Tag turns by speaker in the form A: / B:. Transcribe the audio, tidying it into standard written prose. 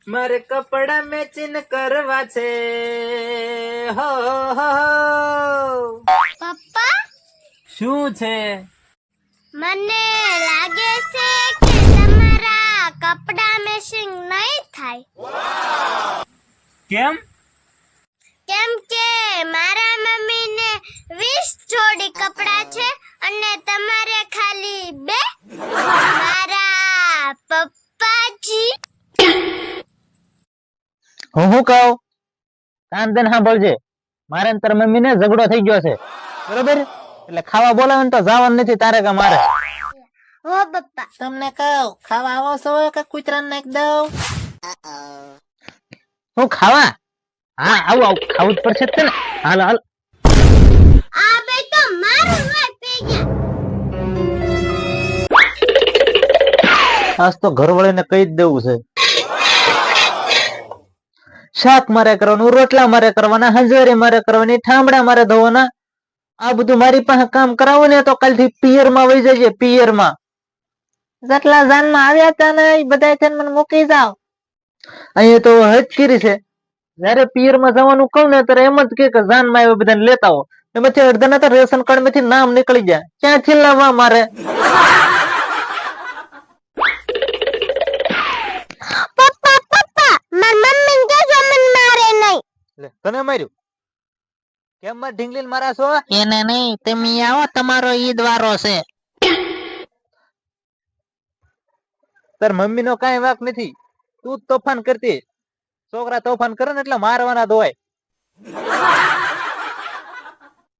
A: મારે કપડા મેચિંગ કરવા છે. હો હો.
B: પપ્પા,
A: શું છે?
B: મને લાગે છે કે તમારા કપડા મેચિંગ નહીં થાય.
A: કેમ?
B: કેમ કે મારા મમ્મીને 20 જોડી કપડા છે અને તમારે ખાલી 2. મારા પપ્પાજી,
C: હું કહું કાન દેન સાંભળજે. મારે ને તાર મમ્મી ને ઝઘડો થઈ ગયો છે, બરોબર? એટલે ખાવા બોલાવે ને તો જવાનું નથી તારે કે મારે.
B: હો પપ્પા.
A: તમને કહું ખાવા આવો છો કે કૂતરાને નાખી દઉં?
C: હું ખાવા? હા આવું આવું ખાવું જ પડશે જ તે ને. હાલ હાલ.
B: આ બે તો મારું લોહી પી ગયા.
C: આજ તો ઘરવાળીને કહી જ દેવું છે. શાક મારે કરવાનું, રોટલા મારે કરવાના, હંજવારી મારે કરવાની, ઠામડા મારે ધોવાના. આ બધું મારી પાસે કામ કરાવું ને તો કાલથી પિયર માં વહી જજે. પિયર માં જેટલા જાન માં આવ્યા હતા ને એ બધા થઈને મને મૂકી જાવ. અહીંયા તો હજ કરી છે. જયારે પિયર માં જવાનું કહું ને ત્યારે એમ જ કે જાન માં આવ્યા બધાને લેતા હો. એમાંથી અડધા ના તો રેશન કાર્ડ માંથી નામ નીકળી જાય. ક્યાંથી લાવવા મારે?
B: પપ્પા પપ્પા, માર મમ્મી કેજો મને મારે નહીં.
C: લે, તને માર્યું? કેમ માં ઢીંગલી મારા છો?
D: એને નહીં, તમે આવો, તમારો ઈદ વારો છે.
C: તાર મમ્મી નો કઈ વાંક નથી. તું જ તોફાન કરતી. છોકરા તોફાન કરે ને એટલે મારવાના જ હોય.